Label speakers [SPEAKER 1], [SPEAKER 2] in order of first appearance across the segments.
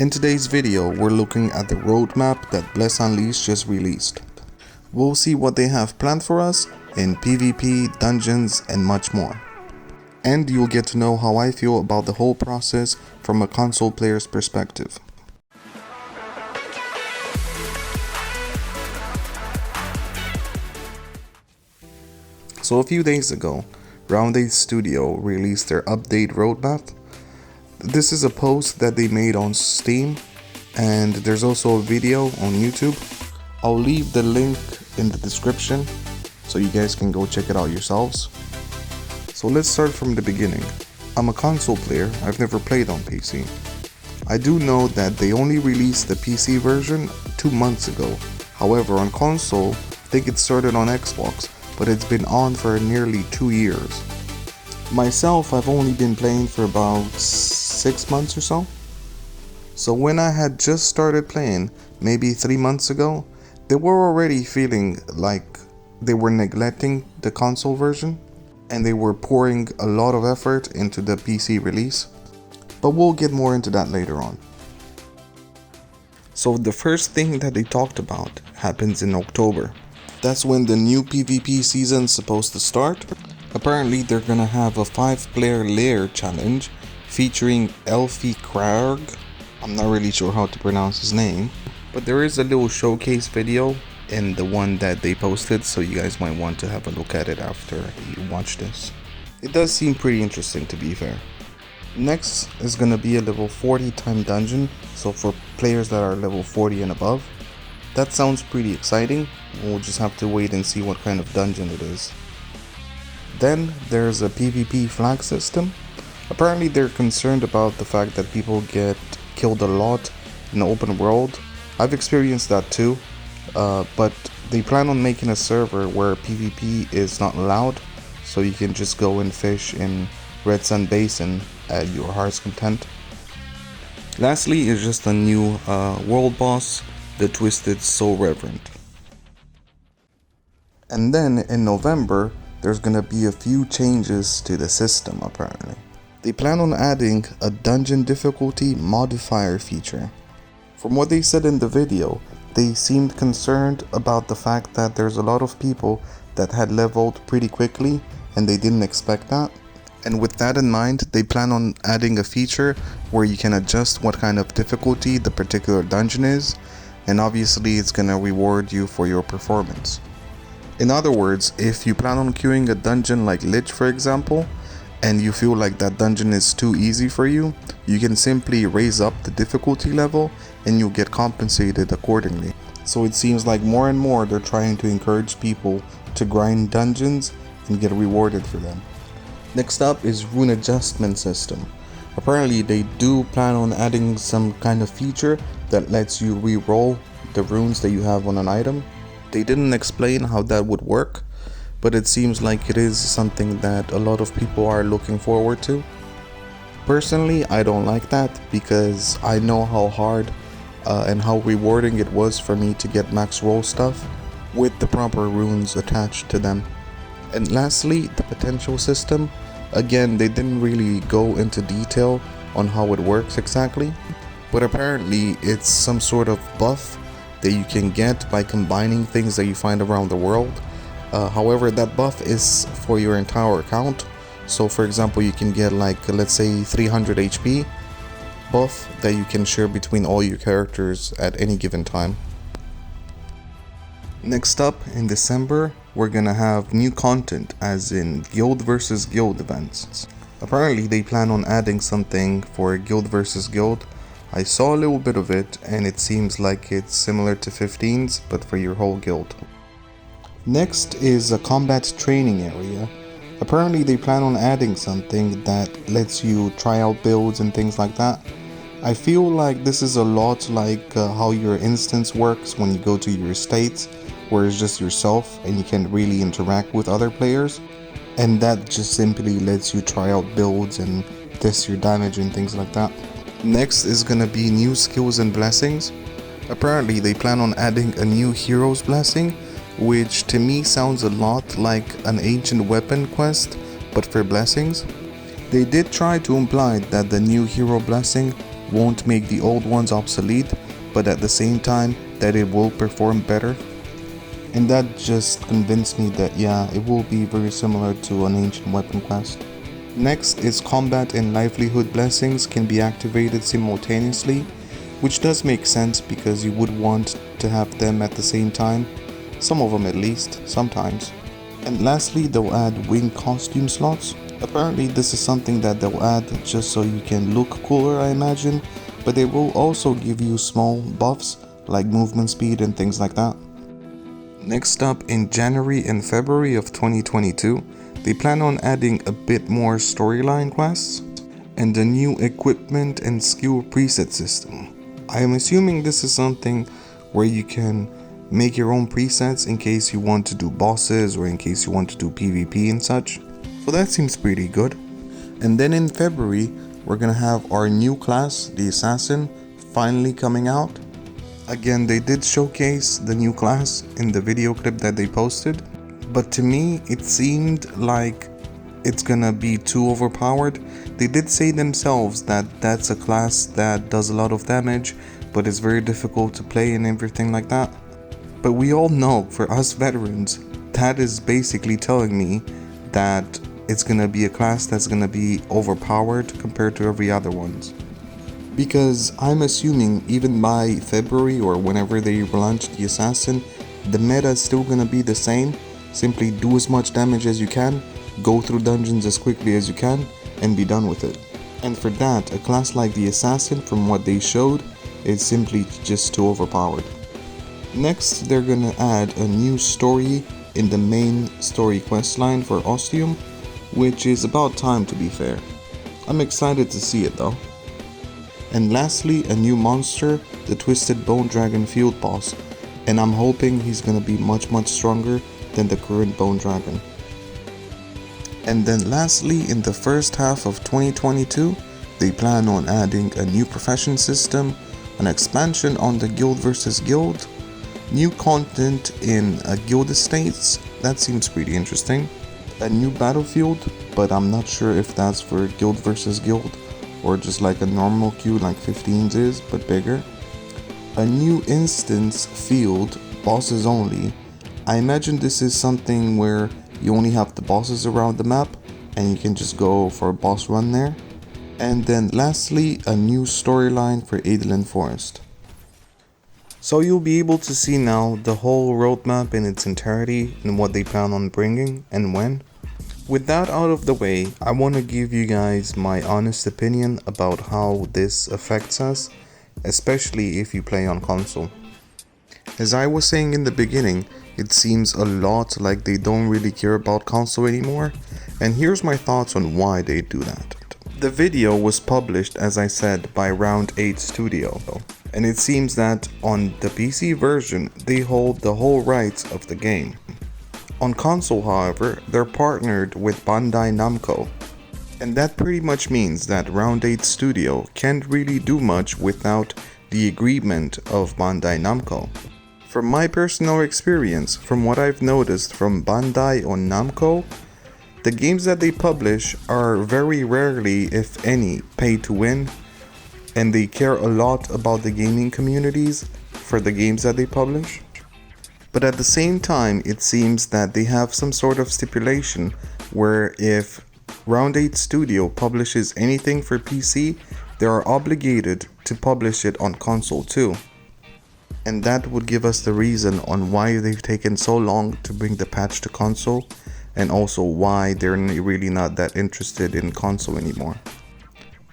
[SPEAKER 1] In today's video, we're looking at the roadmap that Bless Unleashed just released. We'll see what they have planned for us in PvP, dungeons, and much more. And you'll get to know how I feel about the whole process from a console player's perspective. So a few days ago, Round 8 Studio released their update roadmap. This is a post that they made on Steam, and there's also a video on YouTube. I'll leave the link in the description so you guys can go check it out yourselves. So let's start from the beginning. I'm a console player, I've never played on PC. I do know that they only released the PC version 2 months ago. However, on console, I think it started on Xbox, but it's been on for nearly 2 years. Myself, I've only been playing for about 6 months or so. So when I had just started playing, maybe 3 months ago, they were already feeling like they were neglecting the console version, and they were pouring a lot of effort into the PC release. But we'll get more into that later on. So the first thing that they talked about happens in October. That's when the new PvP season's supposed to start. Apparently they're gonna have a 5-player lair challenge featuring LiQWYD. I'm not really sure how to pronounce his name, but there is a little showcase video in the one that they posted, so you guys might want to have a look at it after you watch this. It does seem pretty interesting, to be fair. Next is gonna be a level 40 time dungeon, so for players that are level 40 and above. That sounds pretty exciting. We'll just have to wait and see what kind of dungeon it is. Then there's a PvP flag system. Apparently they're concerned about the fact that people get killed a lot in the open world. I've experienced that too, but they plan on making a server where PvP is not allowed, so you can just go and fish in Red Sun Basin at your heart's content. Lastly is just a new world boss, the Twisted Soul Reverend. And then in November, there's gonna be a few changes to the system apparently. They plan on adding a dungeon difficulty modifier feature. From what they said in the video, they seemed concerned about the fact that there's a lot of people that had leveled pretty quickly and they didn't expect that. And with that in mind, they plan on adding a feature where you can adjust what kind of difficulty the particular dungeon is, and obviously it's gonna reward you for your performance. In other words, if you plan on queuing a dungeon like Lich for example, and you feel like that dungeon is too easy for you, you can simply raise up the difficulty level and you'll get compensated accordingly. So it seems like more and more they're trying to encourage people to grind dungeons and get rewarded for them. Next up is rune adjustment system. Apparently they do plan on adding some kind of feature that lets you re-roll the runes that you have on an item. They didn't explain how that would work, but it seems like it is something that a lot of people are looking forward to. Personally, I don't like that because I know how hard and how rewarding it was for me to get max roll stuff with the proper runes attached to them. And lastly, the potential system. Again, they didn't really go into detail on how it works exactly, but apparently it's some sort of buff that you can get by combining things that you find around the world. However, that buff is for your entire account. So for example, you can get like, let's say 300 HP buff that you can share between all your characters at any given time. Next up in December, we're gonna have new content, as in guild versus guild events. Apparently they plan on adding something for guild versus guild. I saw a little bit of it and it seems like it's similar to 15s but for your whole guild. Next is a combat training area. Apparently they plan on adding something that lets you try out builds and things like that. I feel like this is a lot like how your instance works when you go to your estates, where it's just yourself and you can't really interact with other players, and that just simply lets you try out builds and test your damage and things like that. Next is gonna be new skills and blessings. Apparently they plan on adding a new hero's blessing, which to me sounds a lot like an ancient weapon quest but for blessings. They did try to imply that the new hero blessing won't make the old ones obsolete, but at the same time that it will perform better. And that just convinced me that yeah, it will be very similar to an ancient weapon quest. Next is combat and livelihood blessings can be activated simultaneously, which does make sense because you would want to have them at the same time. Some of them at least, sometimes. And lastly, they'll add wing costume slots. Apparently this is something that they'll add just so you can look cooler, I imagine, but they will also give you small buffs like movement speed and things like that. Next up, in January and February of 2022, they plan on adding a bit more storyline quests and a new equipment and skill preset system. I am assuming this is something where you can make your own presets in case you want to do bosses or in case you want to do PvP and such. So that seems pretty good. And then in February, we're gonna have our new class, the Assassin, finally coming out. Again, they did showcase the new class in the video clip that they posted, but to me, it seemed like it's gonna be too overpowered. They did say themselves that that's a class that does a lot of damage, but it's very difficult to play and everything like that. But we all know, for us veterans, that is basically telling me that it's gonna be a class that's gonna be overpowered compared to every other ones. Because I'm assuming even by February or whenever they launch the Assassin, the meta is still gonna be the same. Simply do as much damage as you can, go through dungeons as quickly as you can, and be done with it. And for that, a class like the Assassin, from what they showed, is simply just too overpowered. Next, they're gonna add a new story in the main story questline for Ostium, which is about time to be fair. I'm excited to see it though. And lastly, a new monster, the Twisted Bone Dragon Field Boss, and I'm hoping he's gonna be much stronger than the current Bone Dragon. And then lastly, in the first half of 2022, they plan on adding a new profession system, an expansion on the guild versus guild, new content in guild estates, that seems pretty interesting, a new battlefield, but I'm not sure if that's for guild versus guild or just like a normal queue like 15's is, but bigger. A new instance field, bosses only. I imagine this is something where you only have the bosses around the map and you can just go for a boss run there. And then lastly, a new storyline for Eidolon Forest. So you'll be able to see now the whole roadmap in its entirety and what they plan on bringing and when. With that out of the way, I want to give you guys my honest opinion about how this affects us, especially if you play on console. As I was saying in the beginning, it seems a lot like they don't really care about console anymore, and here's my thoughts on why they do that. The video was published, as I said, by Round 8 Studio, and it seems that on the PC version, they hold the whole rights of the game. On console, however, they're partnered with Bandai Namco, and that pretty much means that Round 8 Studio can't really do much without the agreement of Bandai Namco. From my personal experience, from what I've noticed from Bandai on Namco, the games that they publish are very rarely, if any, pay to win, and they care a lot about the gaming communities for the games that they publish. But at the same time, it seems that they have some sort of stipulation where if Round 8 Studio publishes anything for PC, they are obligated to publish it on console too. And that would give us the reason on why they've taken so long to bring the patch to console, and also why they're really not that interested in console anymore.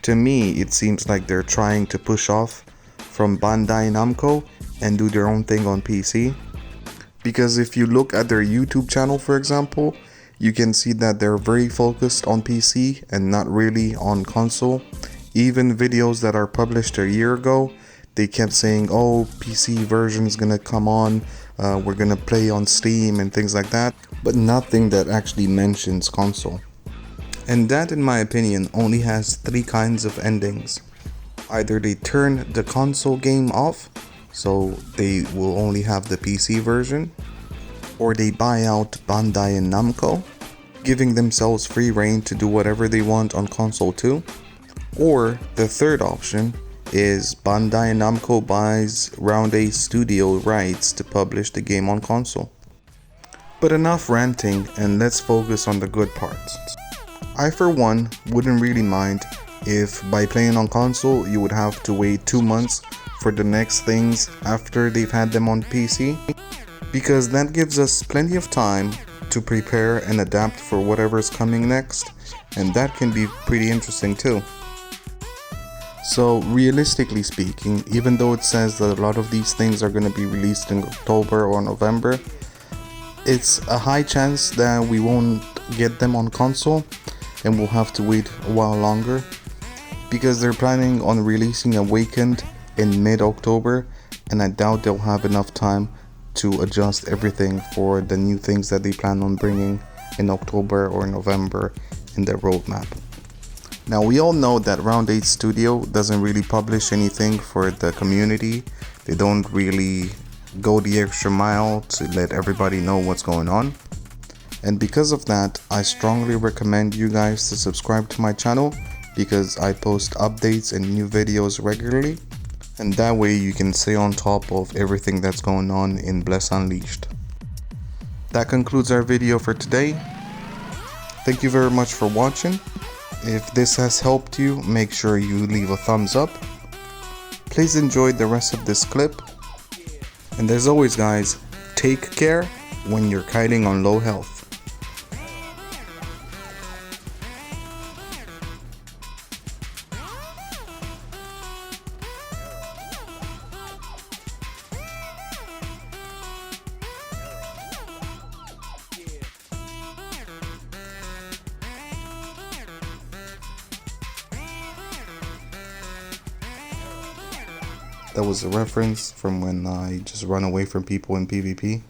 [SPEAKER 1] To me, it seems like they're trying to push off from Bandai Namco and do their own thing on PC. Because if you look at their YouTube channel, for example, you can see that they're very focused on PC and not really on console. Even videos that are published a year ago, they kept saying, oh, PC version is gonna come on, we're gonna play on Steam and things like that, but nothing that actually mentions console. And that, in my opinion, only has 3 kinds of endings. Either they turn the console game off, so they will only have the PC version, or they buy out Bandai and Namco, giving themselves free reign to do whatever they want on console too. Or the third option is Bandai Namco buys Round 8 Studio rights to publish the game on console. But enough ranting, and let's focus on the good parts. I for one wouldn't really mind if by playing on console you would have to wait 2 months for the next things after they've had them on PC, because that gives us plenty of time to prepare and adapt for whatever's coming next, and that can be pretty interesting too. So realistically speaking, even though it says that a lot of these things are going to be released in October or November, it's a high chance that we won't get them on console and we'll have to wait a while longer, because they're planning on releasing Awakened in mid-October, and I doubt they'll have enough time to adjust everything for the new things that they plan on bringing in October or November in their roadmap. Now, we all know that Round 8 Studio doesn't really publish anything for the community. They don't really go the extra mile to let everybody know what's going on. And because of that, I strongly recommend you guys to subscribe to my channel, because I post updates and new videos regularly. And that way you can stay on top of everything that's going on in Bless Unleashed. That concludes our video for today. Thank you very much for watching. If this has helped you, make sure you leave a thumbs up. Please enjoy the rest of this clip. And as always guys, take care when you're kiting on low health. That was a reference from when I just run away from people in PvP.